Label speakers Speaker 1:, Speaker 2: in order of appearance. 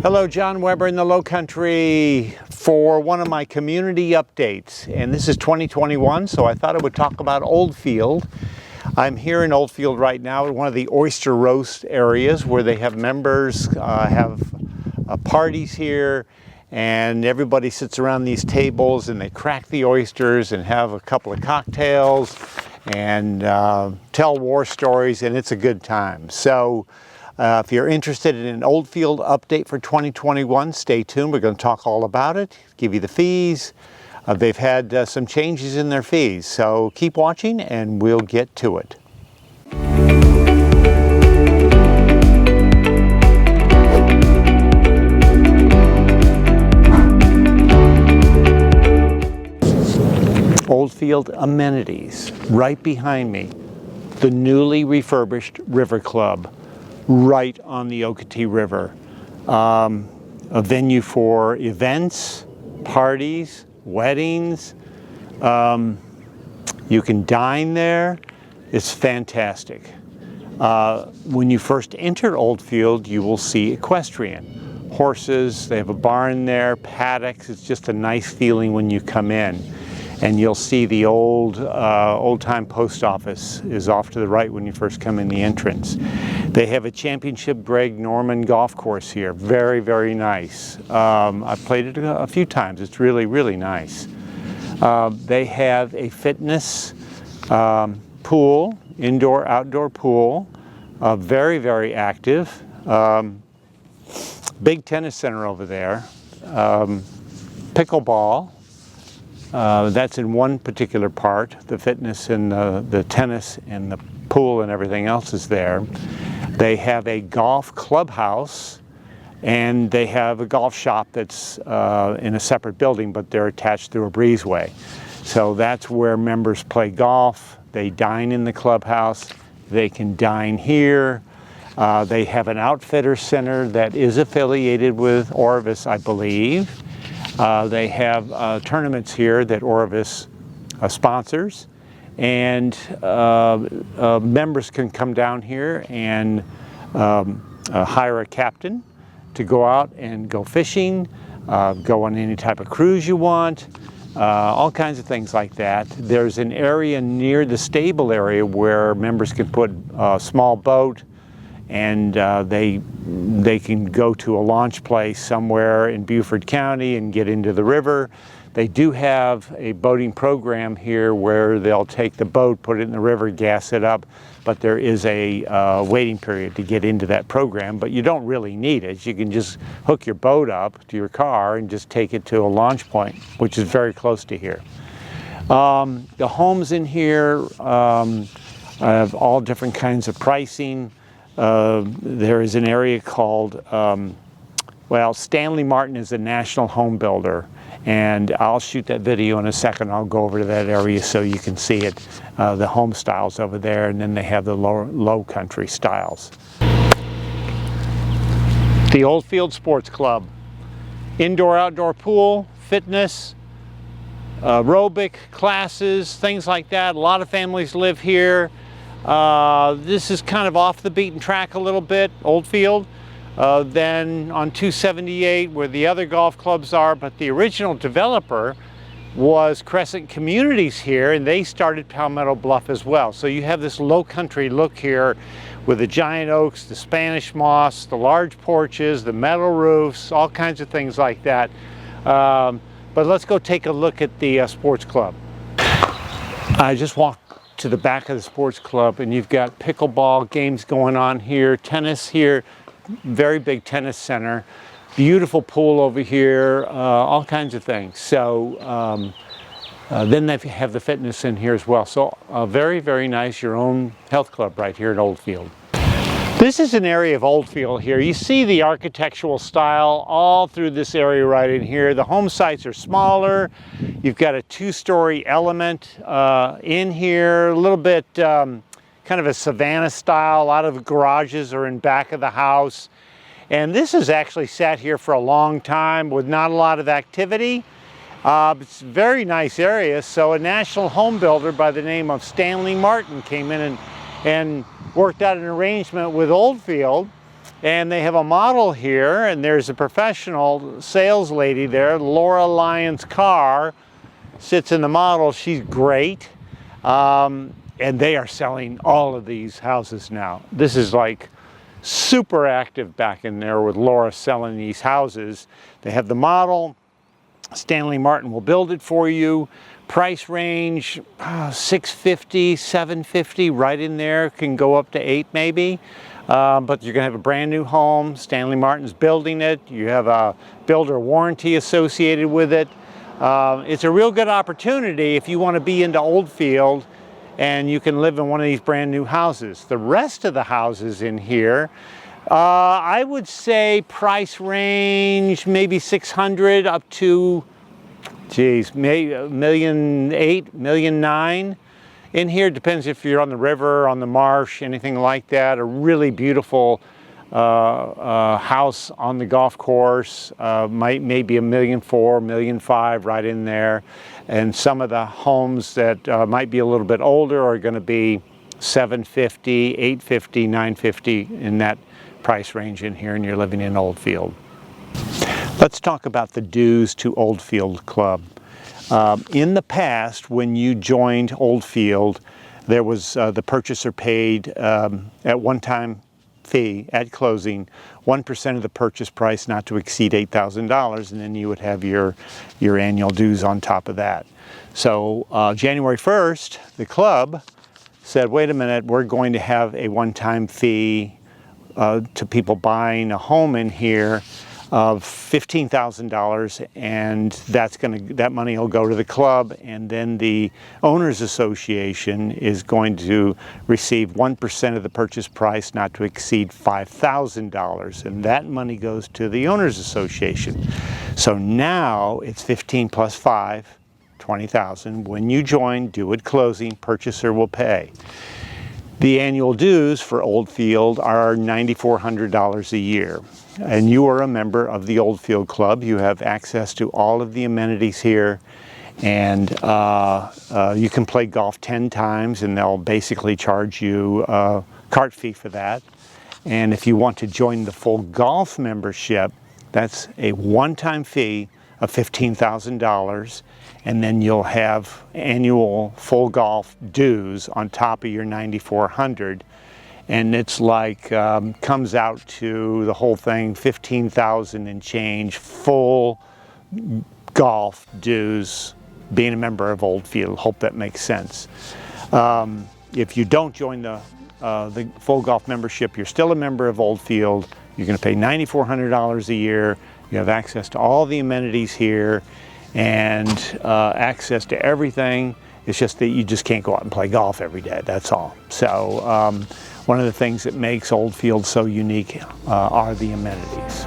Speaker 1: Hello, John Weber in the Lowcountry for one of my community updates. And this is 2021, so I thought I would talk about Oldfield. I'm here in Oldfield right now at one of the oyster roast areas where they have members have parties here, and everybody sits around these tables and they crack the oysters and have a couple of cocktails and tell war stories, and it's a good time. So if you're interested in an Oldfield update for 2021, stay tuned. We're going to talk all about it, give you the fees. They've had some changes in their fees, so keep watching and we'll get to it. Oldfield amenities. Right behind me, the newly refurbished River Club, right on the Okatie River. A venue for events, parties, weddings. You can dine there. It's fantastic. When you first enter Oldfield, you will see equestrian. Horses, they have a barn there, paddocks. It's just a nice feeling when you come in. And you'll see the old-time post office is off to the right when you first come in the entrance. They have a championship Greg Norman golf course here. Very, very nice. I've played it a few times. It's really, really nice. They have a fitness pool, indoor-outdoor pool. Very, very active. Big tennis center over there. Pickleball. That's in one particular part. The fitness and the tennis and the pool and everything else is there. They have a golf clubhouse, and they have a golf shop that's in a separate building, but they're attached through a breezeway. So that's where members play golf. They dine in the clubhouse. They can dine here. They have an outfitter center that is affiliated with Orvis, I believe. They have tournaments here that Orvis sponsors, and members can come down here and hire a captain to go out and go fishing, go on any type of cruise you want, all kinds of things like that. There's an area near the stable area where members can put a small boat, and they can go to a launch place somewhere in Beaufort County and get into the river. They do have a boating program here where they'll take the boat, put it in the river, gas it up, but there is a waiting period to get into that program, but you don't really need it. You can just hook your boat up to your car and just take it to a launch point, which is very close to here. The homes in here have all different kinds of pricing. There is an area called, well, Stanley Martin is a national home builder, and I'll shoot that video in a second. I'll go over to that area so you can see it, the home styles over there, and then they have the low country styles. The Oldfield Sports Club. Indoor-outdoor pool, fitness, aerobic classes, things like that. A lot of families live here. This is kind of off the beaten track a little bit, Oldfield. Then on 278 where the other golf clubs are, but the original developer was Crescent Communities here, and they started Palmetto Bluff as well. So you have this low country look here with the giant oaks, the Spanish moss, the large porches, the metal roofs, all kinds of things like that. But let's go take a look at the sports club. I just walked to the back of the sports club, and you've got pickleball games going on here, tennis here, very big tennis center, beautiful pool over here, all kinds of things. So then they have the fitness in here as well. So very, very nice, your own health club right here at Oldfield. This is an area of Oldfield here. You see the architectural style all through this area right in here. The home sites are smaller. You've got a two-story element in here, a little bit kind of a Savannah style. A lot of garages are in back of the house. And this has actually sat here for a long time with not a lot of activity. It's a very nice area. So a national home builder by the name of Stanley Martin came in and worked out an arrangement with Oldfield And they have a model here, and there's a professional sales lady there, Laura Lyons Carr, sits in the model. She's great. And they are selling all of these houses now. This is like super active back in there with Laura selling these houses. They have the model. Stanley Martin will build it for you. Price range, $650, $750, right in there. Can go up to $8 maybe. But you're going to have a brand new home. Stanley Martin's building it. You have a builder warranty associated with it. It's a real good opportunity if you want to be into Oldfield and you can live in one of these brand new houses. The rest of the houses in here, I would say price range maybe 600 up to, geez, maybe $1.8 million, $1.9 million. In here, depends if you're on the river, on the marsh, anything like that. A really beautiful house on the golf course, maybe $1.4 million, $1.5 million right in there. And some of the homes that might be a little bit older are going to be $750, $850, $950 in that price range in here, and you're living in Oldfield. Let's talk about the dues to Oldfield Club. In the past, when you joined Oldfield, there was the purchaser paid at one-time fee at closing 1% of the purchase price not to exceed $8,000, and then you would have your annual dues on top of that. So January 1st, the club said, wait a minute, we're going to have a one-time fee to people buying a home in here of $15,000, and that money will go to the club, and then the Owners Association is going to receive 1% of the purchase price not to exceed $5,000, and that money goes to the Owners Association. So now it's 15 plus 5, 20,000. When you join, due at closing, purchaser will pay. The annual dues for Oldfield are $9,400 a year. And you are a member of the Oldfield Club. You have access to all of the amenities here, and you can play golf 10 times, and they'll basically charge you a cart fee for that. And if you want to join the full golf membership, that's a one-time fee of $15,000, and then you'll have annual full golf dues on top of your $9,400. And it's like, comes out to the whole thing, $15,000 and change, full golf dues, being a member of Oldfield. Hope that makes sense. If you don't join the full golf membership, you're still a member of Oldfield. You're going to pay $9,400 a year. You have access to all the amenities here and access to everything. It's just that you just can't go out and play golf every day, that's all. So one of the things that makes Oldfield so unique are the amenities.